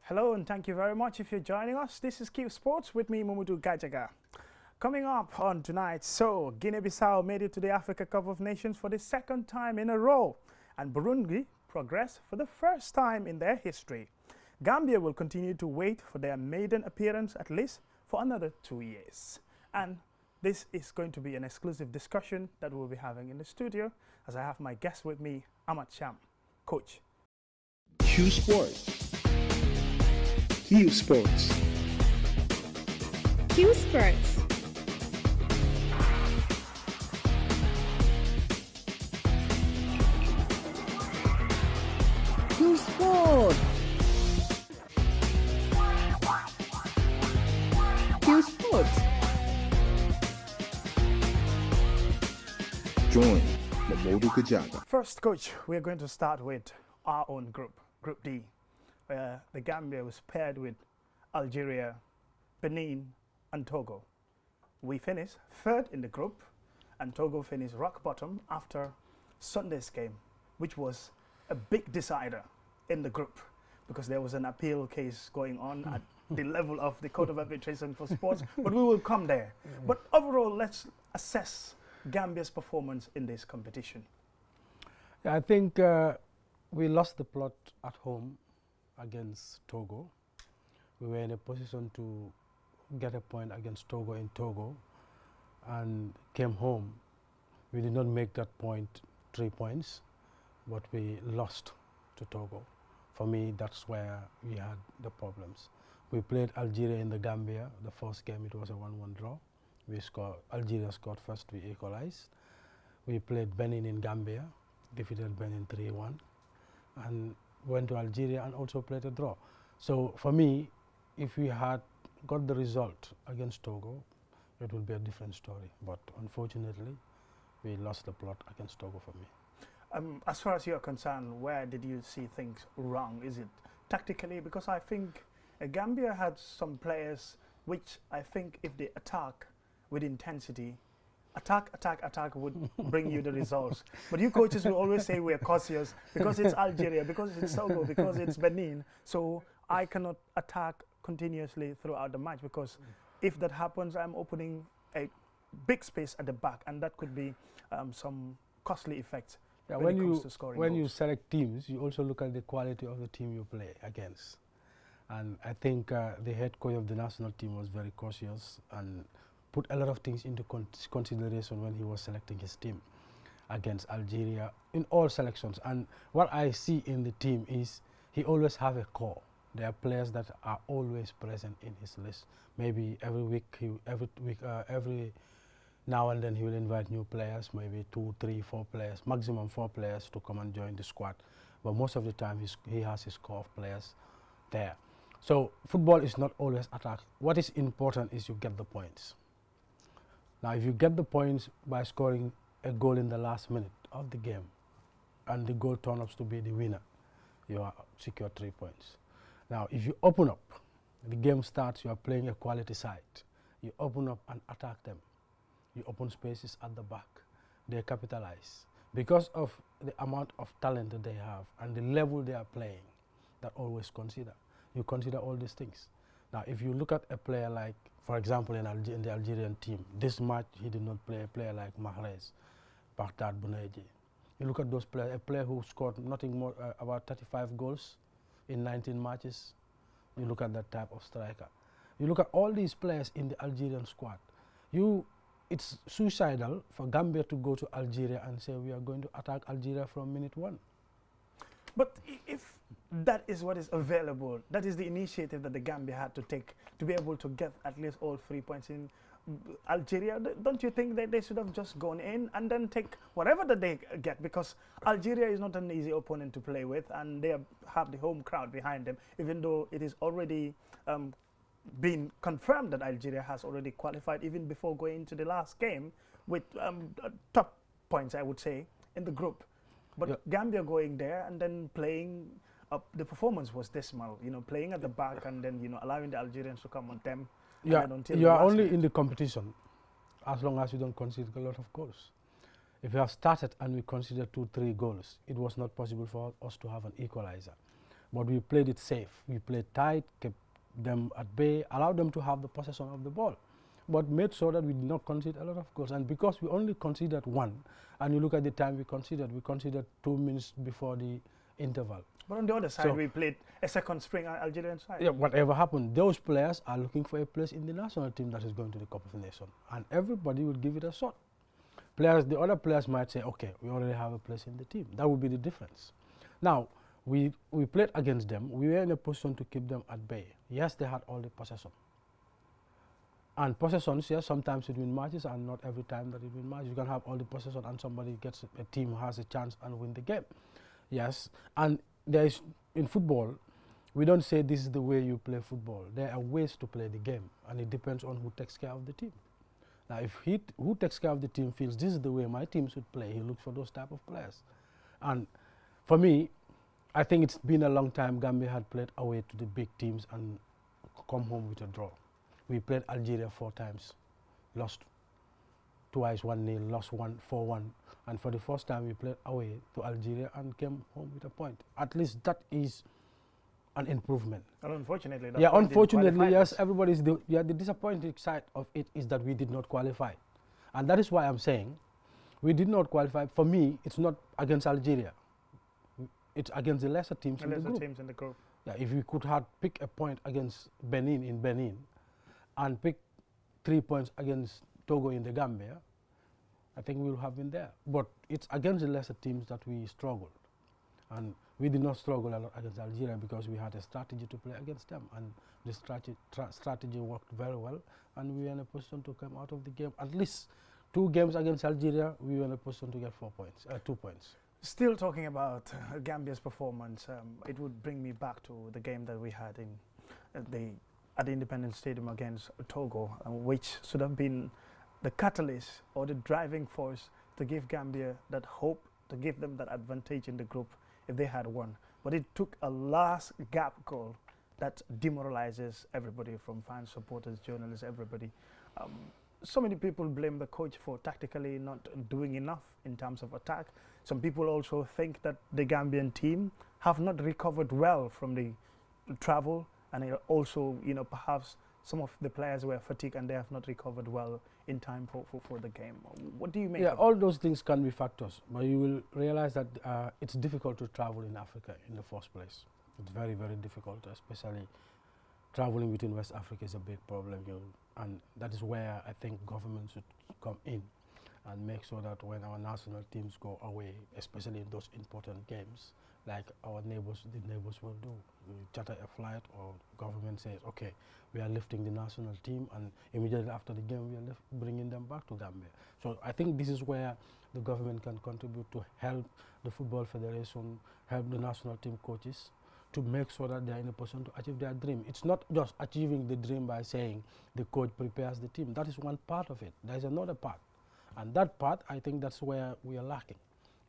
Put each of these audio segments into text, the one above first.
Hello and thank you very much if you're joining us. This is Qsports with me, Mumudu Gajaga. Coming up on tonight, so Guinea-Bissau made it to the Africa Cup of Nations for the second time in a row, and Burundi progressed for the first time in their history. Gambia will continue to wait for their maiden appearance at least for another 2 years. And this is going to be an exclusive discussion that we'll be having in the studio as I have my guest with me, Ahmad Sham, coach. Qsports. Qsports. Qsports. Qsports. Qsports. Join Mamodu Kajaga. First, coach, we're going to start with our own group, Group D, where the Gambia was paired with Algeria, Benin, and Togo. We finished third in the group, and Togo finished rock bottom after Sunday's game, which was a big decider in the group because there was an appeal case going on at the level of the Court of Arbitration for Sports, but we will come there. But overall, let's assess Gambia's performance in this competition. I think we lost the plot at home against Togo. We were in a position to get a point against Togo in Togo and came home. We did not make that point 3 points, but we lost to Togo. For me, that's where we had the problems. We played Algeria in the Gambia. The first game, it was a 1-1 draw. Algeria scored first, we equalized. We played Benin in Gambia, defeated Benin 3-1, and went to Algeria and also played a draw. So for me, if we had got the result against Togo, it would be a different story. But unfortunately, we lost the plot against Togo for me. As far as you're concerned, where did you see things wrong? Is it tactically? Because I think Gambia had some players which I think if they attack with intensity, attack would bring you the results. But you coaches will always say we're cautious because it's Algeria, because it's Togo, because it's Benin. So I cannot attack continuously throughout the match because if that happens, I'm opening a big space at the back, and that could be some costly effects. Yeah, when you select teams, you also look at the quality of the team you play against. And I think the head coach of the national team was very cautious and put a lot of things into consideration when he was selecting his team against Algeria in all selections. And what I see in the team is he always have a core. There are players that are always present in his list. Maybe every now and then he will invite new players, maybe 2, 3, 4 players, maximum 4 players to come and join the squad. But most of the time he has his core of players there. So football is not always attack. What is important is you get the points. Now if you get the points by scoring a goal in the last minute of the game and the goal turns out to be the winner, you are secure 3 points. Now if you open up, the game starts, you are playing a quality side. You open up and attack them. You open spaces at the back. They capitalize. Because of the amount of talent that they have and the level they are playing, that always consider. You consider all these things. Now, if you look at a player like, for example, in the Algerian team, this match he did not play a player like Mahrez, Baghdad Bounedjah. You look at those players, a player who scored nothing more, about 35 goals in 19 matches. You look at that type of striker. You look at all these players in the Algerian squad. It's suicidal for Gambia to go to Algeria and say we are going to attack Algeria from minute 1. But if that is what is available, that is the initiative that the Gambia had to take to be able to get at least all 3 points in Algeria, don't you think that they should have just gone in and then take whatever that they get? Because Algeria is not an easy opponent to play with, and they have the home crowd behind them, even though it is already been confirmed that Algeria has already qualified even before going into the last game with top points, I would say, in the group. But Gambia going there and then playing, the performance was dismal, you know, playing at the back and then, you know, allowing the Algerians to come on them. Yeah, you are only in the competition as long as you don't concede a lot of goals. If we have started and we consider 2-3 goals, it was not possible for us to have an equalizer. but we played it safe. We played tight, kept them at bay, allowed them to have the possession of the ball, but made sure that we did not concede a lot of goals. And because we only conceded one, and you look at the time we conceded 2 minutes before the interval. But on the other side, we played a second string Algerian side. Yeah, whatever happened, those players are looking for a place in the national team that is going to the Cup of Nations, and everybody will give it a shot. The other players might say, okay, we already have a place in the team. That would be the difference. Now, we played against them. We were in a position to keep them at bay. Yes, they had all the possession. And possessions, yes, sometimes it win matches, and not every time that it win matches. You can have all the possession and somebody gets, a team has a chance and win the game. Yes, and there is, in football, we don't say this is the way you play football. There are ways to play the game, and it depends on who takes care of the team. Now, if who takes care of the team feels this is the way my team should play, he looks for those type of players. And for me, I think it's been a long time Gambia had played away to the big teams and come home with a draw. We played Algeria 4 times, lost twice 1-0, lost 4-1. And for the first time, we played away to Algeria and came home with a point. At least that is an improvement. And unfortunately, yeah, unfortunately, yes, everybody's the disappointing side of it is that we did not qualify. And that is why I'm saying we did not qualify. For me, it's not against Algeria. It's against the lesser teams in the group. Yeah, if we could have picked a point against Benin in Benin and pick 3 points against Togo in the Gambia, I think we would have been there. But it's against the lesser teams that we struggled. And we did not struggle a lot against Algeria because we had a strategy to play against them. And the strategy worked very well. And we were in a position to come out of the game. At least 2 games against Algeria, we were in a position to get 2 points. Still talking about Gambia's performance, it would bring me back to the game that we had in at the Independence Stadium against Togo, which should have been the catalyst or the driving force to give Gambia that hope, to give them that advantage in the group if they had won. But it took a last gap goal that demoralizes everybody, from fans, supporters, journalists, everybody. So many people blame the coach for tactically not doing enough in terms of attack. Some people also think that the Gambian team have not recovered well from the travel, and also, perhaps some of the players were fatigued and they have not recovered well in time for the game. What do you make of all those things can be factors, but you will realize that it's difficult to travel in Africa in the first place. It's very, very difficult, especially traveling within West Africa is a big problem, and that is where I think government should come in and make sure that when our national teams go away, especially in those important games, like our neighbors, the neighbors will do. We charter a flight, or government says, okay, we are lifting the national team, and immediately after the game, we are bringing them back to Gambia. So I think this is where the government can contribute to help the Football Federation, help the national team coaches, to make sure that they are in a position to achieve their dream. It's not just achieving the dream by saying the coach prepares the team. That is one part of it. There is another part. And that part, I think that's where we are lacking.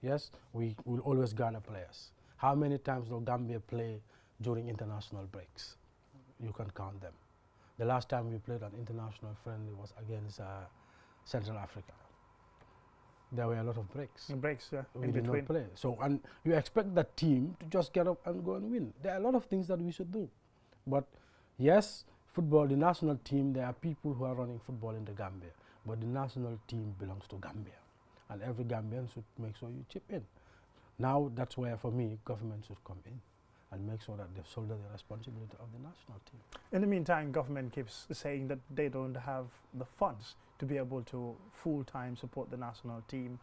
Yes, we will always garner players. How many times does Gambia play during international breaks? You can count them. The last time we played an international friendly was against Central Africa. There were a lot of breaks. Yeah, we did not play. So, and you expect that team to just get up and go and win. There are a lot of things that we should do. But yes, football, the national team, there are people who are running football in the Gambia. But the national team belongs to Gambia. And every Gambian should make sure you chip in. Now, that's where, for me, government should come in and make sure that they shoulder the responsibility of the national team. In the meantime, government keeps saying that they don't have the funds to be able to full-time support the national team.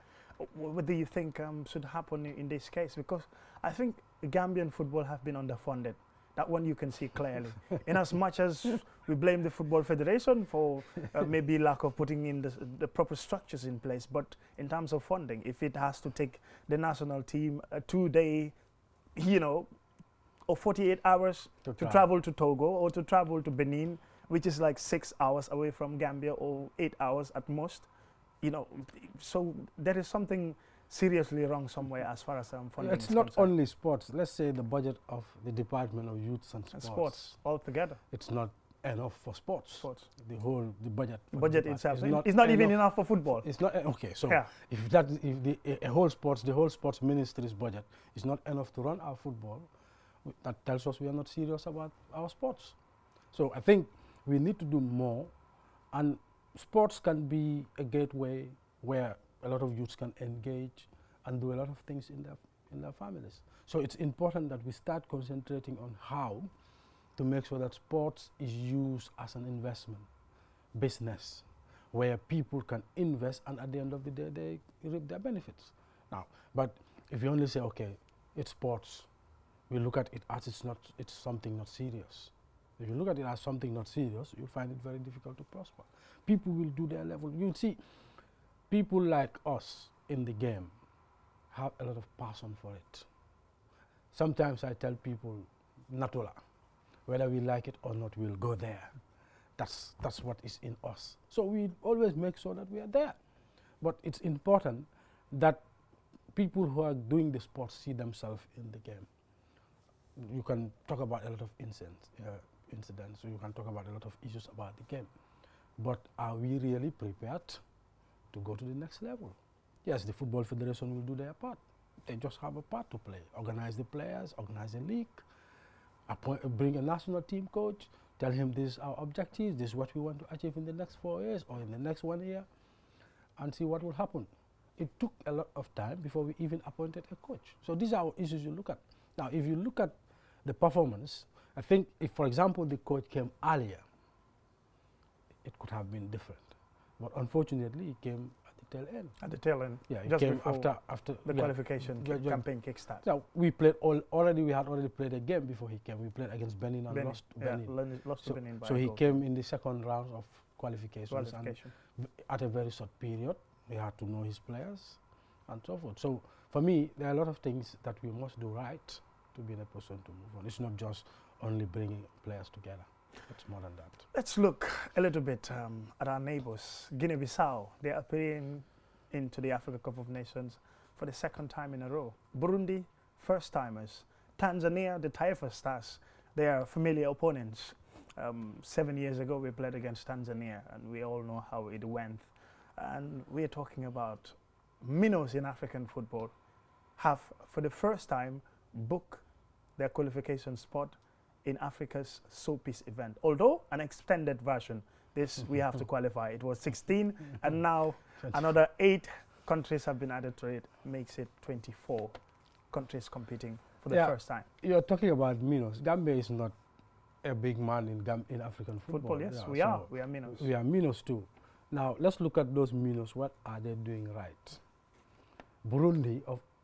What do you think should happen in this case? Because I think Gambian football have been underfunded. That one you can see clearly. In as much as we blame the Football Federation for maybe lack of putting in the proper structures in place, but in terms of funding, if it has to take the national team a 2-day, or 48 hours to travel to Togo, or to travel to Benin, which is like 6 hours away from Gambia, or 8 hours at most, so there is something seriously wrong somewhere as far as funding it's not concerned. Only sports. Let's say the budget of the Department of Youth and Sports altogether. It's not enough for sports. The budget. The budget itself is not even enough for football. It's not okay. So if the whole sports ministry's budget is not enough to run our football, That tells us we are not serious about our sports. So I think we need to do more, and sports can be a gateway where a lot of youths can engage and do a lot of things in their families. So it's important that we start concentrating on how to make sure that sports is used as an investment business where people can invest, and at the end of the day they reap their benefits. Now, but if you only say, okay, it's sports, we look at it as it's something not serious. If you look at it as something not serious, you'll find it very difficult to prosper. People will do their level. You'll see people like us in the game have a lot of passion for it. Sometimes I tell people, Natula, whether we like it or not, we'll go there. That's what is in us. So we always make sure that we are there. But it's important that people who are doing the sport see themselves in the game. You can talk about a lot of incidents, you can talk about a lot of issues about the game. But are we really prepared to go to the next level? Yes, the Football Federation will do their part. They just have a part to play. Organize the players, organize a league, bring a national team coach, tell him this is our objective, this is what we want to achieve in the next 4 years or in the next 1 year, and see what will happen. It took a lot of time before we even appointed a coach. So these are issues you look at. Now, if you look at the performance, I think if, for example, the coach came earlier, it could have been different. But unfortunately, he came at the tail end. At the tail end? Yeah, he came after the qualification campaign kickstart. Now, we played we had already played a game before he came. We played against Benin and lost to Benin. Lost to Benin by a goal. He came in the second round of qualifications. And at a very short period. We had to know his players and so forth. So for me, there are a lot of things that we must do right to be in a position to move on. It's not just only bringing players together. It's more than that. Let's look a little bit at our neighbors. Guinea-Bissau, they are appearing into the Africa Cup of Nations for the second time in a row. Burundi, first-timers. Tanzania, the Taifa Stars, they are familiar opponents. 7 years ago, we played against Tanzania, and we all know how it went. And we're talking about minnows in African football have, for the first time, booked their qualification spot in Africa's showpiece event. Although an extended version, this we have to qualify. It was 16, and now another 8 countries have been added to it, makes it 24 countries competing for the first time. You're talking about minnows. Gambia is not a big man in African football. Yes, we are. We are minnows. We are minnows too. Now, let's look at those minnows. What are they doing right? Burundi,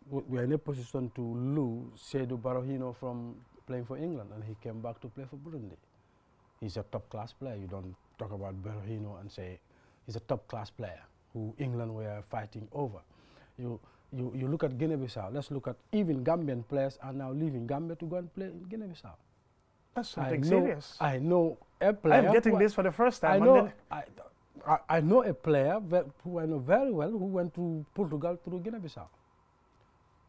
we are in a position to lose Seydou Barahino from playing for England, and he came back to play for Burundi. He's a top-class player. You don't talk about Barahino and say he's a top-class player who England were fighting over. You look at Guinea-Bissau. Let's look at even Gambian players are now leaving Gambia to go and play in Guinea-Bissau. That's something serious. I know a player. I'm getting this for the first time. I know a player who I know very well who went to Portugal through Guinea-Bissau.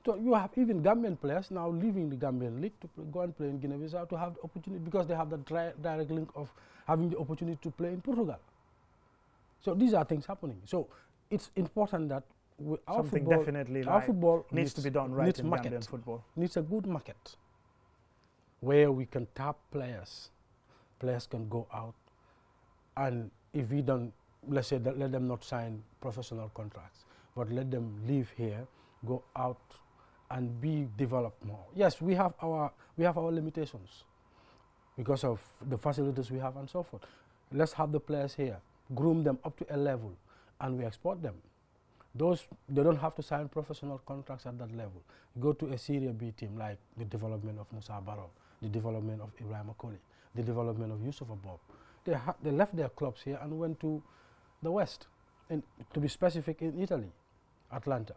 So you have even Gambian players now leaving the Gambian league to go and play in Guinea-Bissau to have the opportunity, because they have the direct link of having the opportunity to play in Portugal. So these are things happening. So it's important that our football needs to be done right in Gambian football. Needs a good market where we can tap players. Players can go out, and if we don't, let's say, let them not sign professional contracts, but let them live here, go out, and be developed more. Yes, we have our limitations because of the facilities we have and so forth. Let's have the players here, groom them up to a level, and we export them. They don't have to sign professional contracts at that level. Go to a Serie B team, like the development of Musa Barrow, the development of Ibrahim Akoli, the development of Yusuf Abob. They left their clubs here and went to the West, and to be specific, in Italy, Atlanta,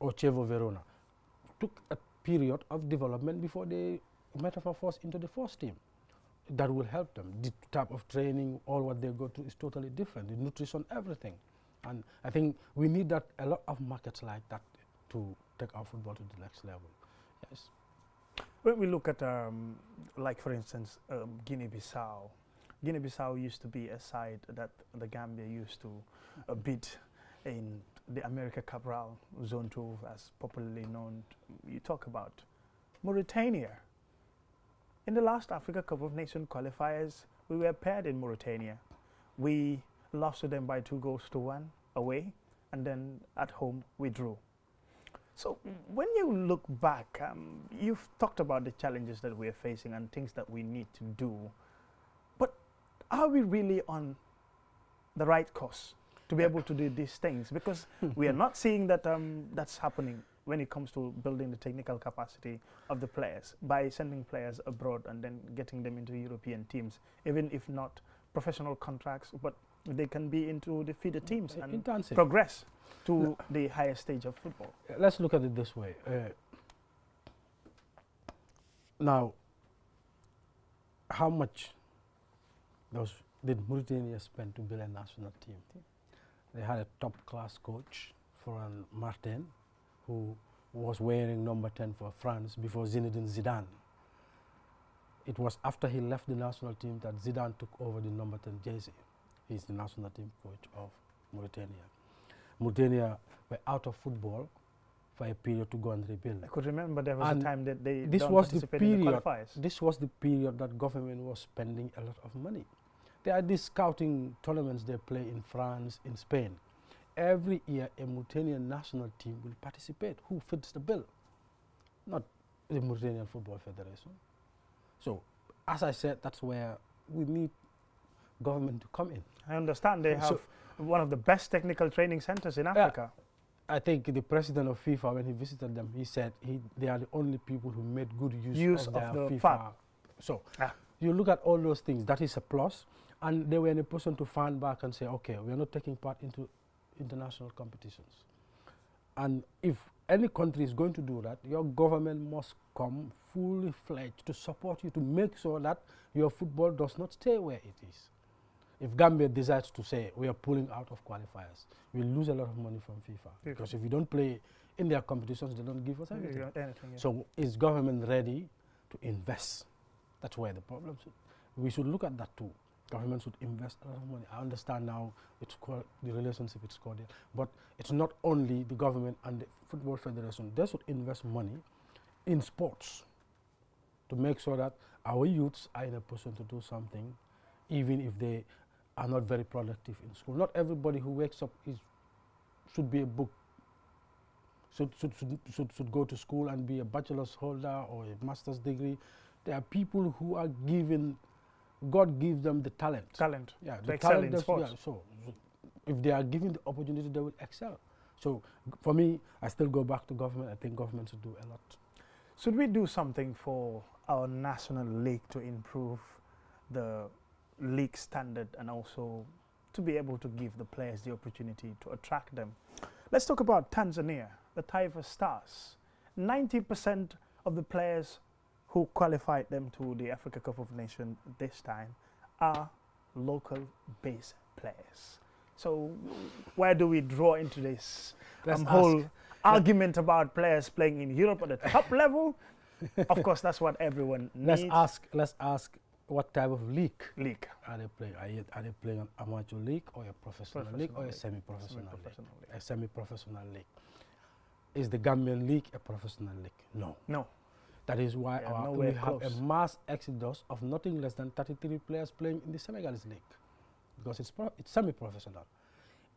or Chievo Verona. Took a period of development before they metamorphosed into the first team. That will help them. The type of training, all what they go through is totally different. The nutrition, everything. And I think we need a lot of markets like that to take our football to the next level. Yes. When we look at, like for instance, Guinea-Bissau. Guinea-Bissau used to be a side that the Gambia used to beat in the America Cabral Zone 2, as popularly known. You talk about Mauritania. in the last Africa Cup of Nations qualifiers, we were paired in Mauritania. We lost to them by 2-1 away, and then at home we drew. So when you look back, you've talked about the challenges that we're facing and things that we need to do, but are we really on the right course to be able to do these things? Because we are not seeing that that's happening when it comes to building the technical capacity of the players by sending players abroad and then getting them into European teams, even if not professional contracts, but they can be into the feeder teams and progress to the higher stage of football. Let's look at it this way. Now, how much did Mauritania spend to build a national team? They had a top-class coach, Ferran Martin, who was wearing number 10 for France before Zinedine Zidane. It was after he left the national team that Zidane took over the number 10 jersey. He's the national team coach of Mauritania. Mauritania were out of football for a period to go and rebuild. I could remember there was a time that they this don't was participate the period, in the qualifiers. This was the period that government was spending a lot of money. There are these scouting tournaments they play in France, in Spain. Every year a Mauritanian national team will participate. Who fits the bill? Not the Mauritanian Football Federation. So, as I said, that's where we need government to come in. I understand they have one of the best technical training centers in Africa. I think the president of FIFA, when he visited them, he said they are the only people who made good use of their FIFA. FAD. So, you look at all those things, that is a plus. And they were in a position to fan back and say, okay, we are not taking part into international competitions. And if any country is going to do that, your government must come fully fledged to support you, to make sure that your football does not stay where it is. If Gambia decides to say we are pulling out of qualifiers, we lose a lot of money from FIFA. Because if we don't play in their competitions, they don't give us anything. So is government ready to invest? That's where the problem is. We should look at that too. Government should invest a lot of money. I understand now it's called the relationship is cordial, but it's not only the government and the Football Federation. They should invest money in sports to make sure that our youths are in a position to do something, even if they are not very productive in school. Not everybody who wakes up should be a book, should go to school and be a bachelor's holder or a master's degree. There are people who are given, God gives them the talent. Yeah, to excel in sports. Yeah, so if they are given the opportunity, they will excel. So for me, I still go back to government. I think government should do a lot. Should we do something for our national league to improve the league standard and also to be able to give the players the opportunity to attract them? Let's talk about Tanzania, the Taifa Stars. 90% of the players who qualified them to the Africa Cup of Nations this time are local base players. So where do we draw into this whole argument about players playing in Europe at the top level? Of course, that's what everyone needs. Let's ask what type of league are they playing? Are they playing an amateur league or a professional league or a semi-professional league? A semi-professional league. Is the Gambian league a professional league? No. No. That is why we have a mass exodus of nothing less than 33 players playing in the Senegalese league, because it's semi-professional.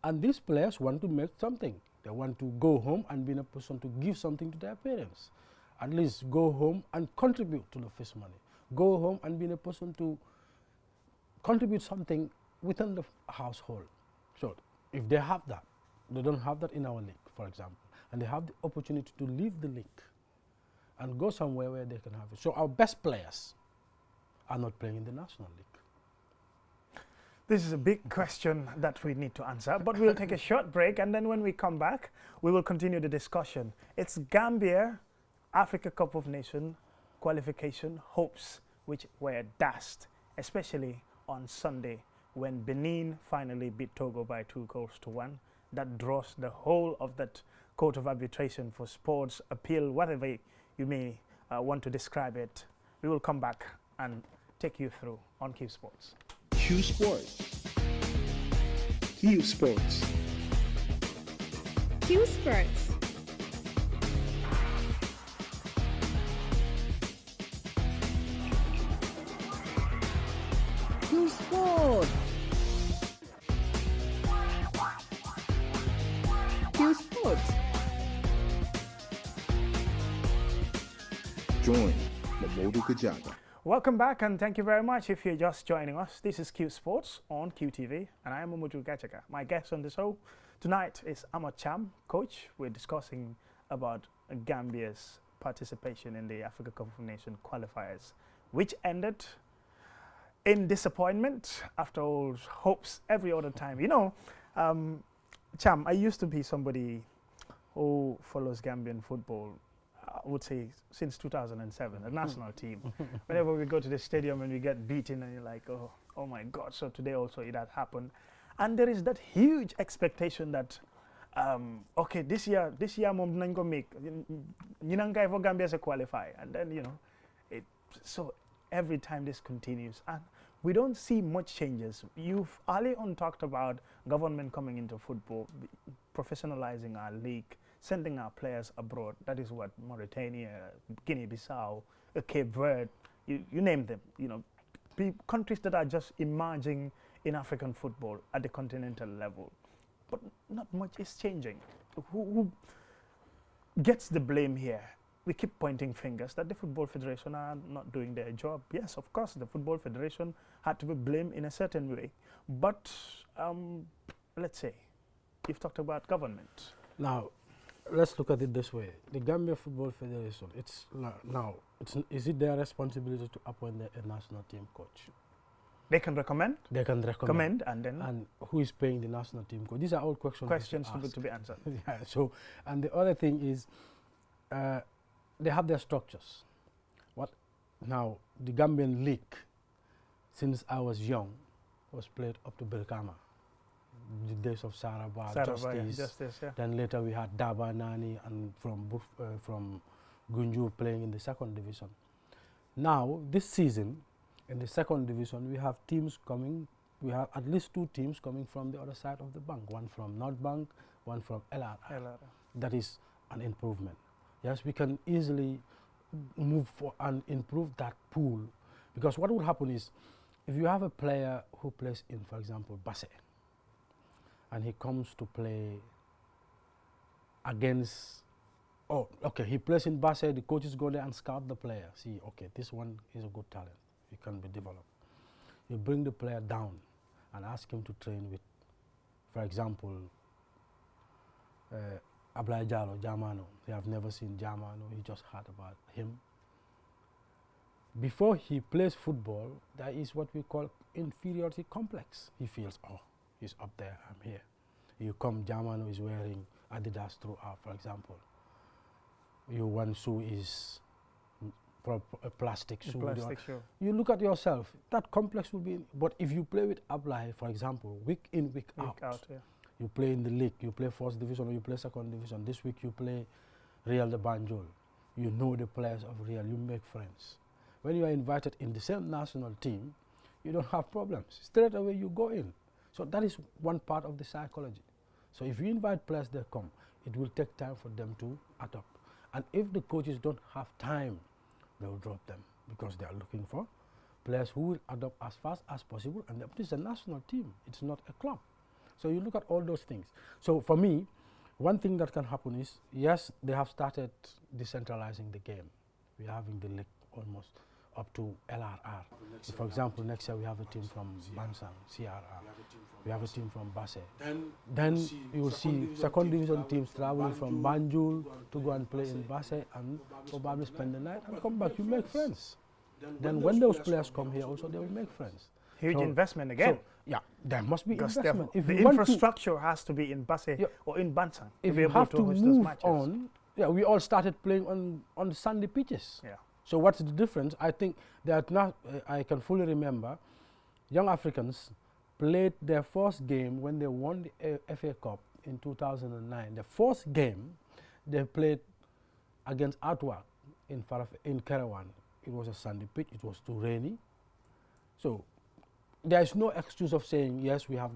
And these players want to make something. They want to go home and be in a position to give something to their parents. At least go home and contribute to the first money. Go home and be in a position to contribute something within the household. So if they have that, they don't have that in our league, for example, and they have the opportunity to leave the league and go somewhere where they can have it. So our best players are not playing in the National League. This is a big question that we need to answer, but we'll take a short break, and then when we come back, we will continue the discussion. It's Gambia Africa Cup of Nations qualification hopes, which were dashed, especially on Sunday when Benin finally beat Togo by 2-1. That draws the whole of that Court of Arbitration for Sports appeal, whatever you may want to describe it. We will come back and take you through on Qsports. Qsports. Qsports. Qsports. Qsports. Qsports. Join Mamodu Kajaga. Welcome back, and thank you very much if you're just joining us. This is Qsports on QTV, and I am Momodu Gachaka. My guest on the show tonight is Ahmad Cham, coach. We're discussing about Gambia's participation in the Africa Cup of Nations qualifiers, which ended in disappointment after all hopes every other time. You know, Cham, I used to be somebody who follows Gambian football, I would say since 2007, a national team. Whenever we go to the stadium and we get beaten and you're like, oh my God, so today also it had happened. And there is that huge expectation that, okay, this year mom nañ ko make, ñinangay for Gambia to qualify. And then, you know, so every time this continues. And we don't see much changes. You've early on talked about government coming into football, professionalizing our league, sending our players abroad. That is what Mauritania, Guinea-Bissau, Cape Verde, you name them. You know, countries that are just emerging in African football at the continental level. But not much is changing. Who gets the blame here? We keep pointing fingers that the Football Federation are not doing their job. Yes, of course, the Football Federation had to be blamed in a certain way. But let's say, you've talked about government. Now, let's look at it this way. The Gambia Football Federation, is it their responsibility to appoint a national team coach? They can recommend? They can recommend. And then? And who is paying the national team coach? These are all questions to be answered. Yeah, so, and the other thing is, they have their structures. Now, the Gambian League, since I was young, was played up to Brikama. The days of Saraba, Justice. Yeah. Then later we had Daba Nani and from Gunjur playing in the second division. Now, this season, in the second division, we have teams coming. We have at least 2 teams coming from the other side of the bank. One from North Bank, one from LRR. That is an improvement. Yes, we can easily move for and improve that pool, because what would happen is, if you have a player who plays in, for example, Basse, and he comes to play against, he plays in Basse, the coaches go there and scout the player, see, okay, this one is a good talent, he can be developed. You bring the player down and ask him to train with, for example, Ablai Jallo, Jamano. They have never seen Jamano, he just heard about him. Before he plays football, there is what we call inferiority complex. He feels, he's up there, I'm here. You come, Jamano is wearing Adidas throughout, for example. Your one shoe is a plastic shoe. You look at yourself, that complex will be, but if you play with Ablai, for example, week in, week out, yeah. You play in the league, you play first division or you play second division. This week you play Real de Banjul. You know the players of Real, you make friends. When you are invited in the same national team, you don't have problems. Straight away you go in. So that is one part of the psychology. So if you invite players, they come. It will take time for them to adapt. And if the coaches don't have time, they will drop them, because they are looking for players who will adapt as fast as possible. And this is a national team, it's not a club. So you look at all those things. So for me, one thing that can happen is, yes, they have started decentralizing the game. We are having the league almost up to LRR. So for example, next year we have a team from Bansang, CRR. We have a team from Basse. Then you will see second division teams traveling from Banjul to go and play in Basse and probably spend the night and come back. You make friends. Then when those players come here also, they will make friends. Huge investment again. So, yeah, there must be investment. If the infrastructure has to be in Basse or in Bansang. If you have to move on, we all started playing on the sandy pitches. Yeah. So what's the difference? I think that now I can fully remember young Africans played their first game when they won the FA Cup in 2009. The first game they played against Artwork in Kerawan. It was a sandy pitch, it was too rainy. So there is no excuse of saying, yes, we have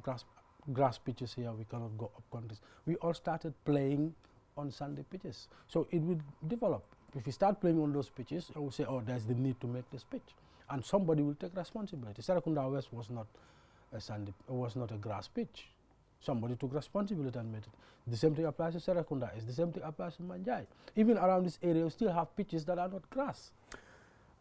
grass pitches here, we cannot go up countries. We all started playing on sandy pitches. So it will develop. If we start playing on those pitches, I will say, oh, there's the need to make this pitch. and somebody will take responsibility. Serekunda West was not a grass pitch. Somebody took responsibility and made it. The same thing applies to Serekunda. The same thing applies to Manjai. Even around this area, we still have pitches that are not grass.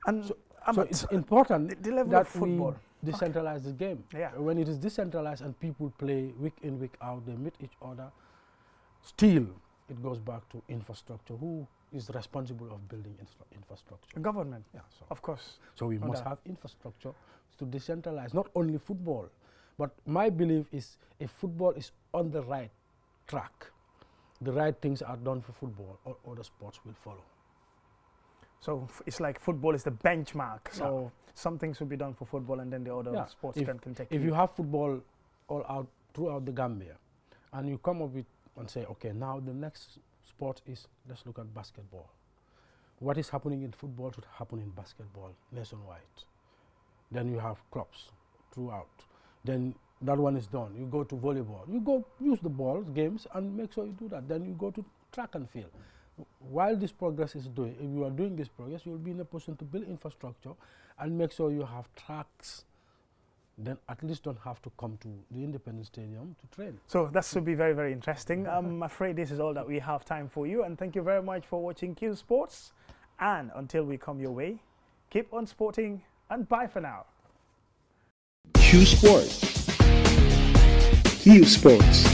And so it's important the level that of football. we decentralize the game. Yeah. When it is decentralized and people play week in, week out, they meet each other, still it goes back to infrastructure. Who is responsible of building infrastructure? Government, yeah, of course. So we must have infrastructure to decentralize, not only football. But my belief is if football is on the right track, the right things are done for football, all other sports will follow. So it's like football is the benchmark. So some things will be done for football and then the other sports can take If you have football all out throughout the Gambia and you come up with and say, okay, now the next sport is, let's look at basketball. What is happening in football should happen in basketball nationwide. Then you have clubs throughout. Then that one is done. You go to volleyball. You go use the balls, games, and make sure you do that. Then you go to track and field. While this progress is doing, if you are doing this progress, you will be in a position to build infrastructure and make sure you have tracks. Then at least don't have to come to the Independence Stadium to train. So that should be very, very interesting. I'm afraid this is all that we have time for you. And thank you very much for watching Qsports. And until we come your way, keep on sporting and bye for now. Qsports. Qsports.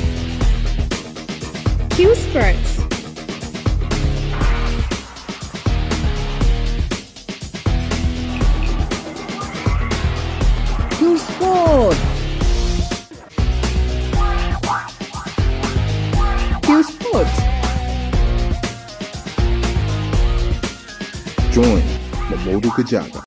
Qsports. Qsports. Qsports. Join Mamodu Kajaga.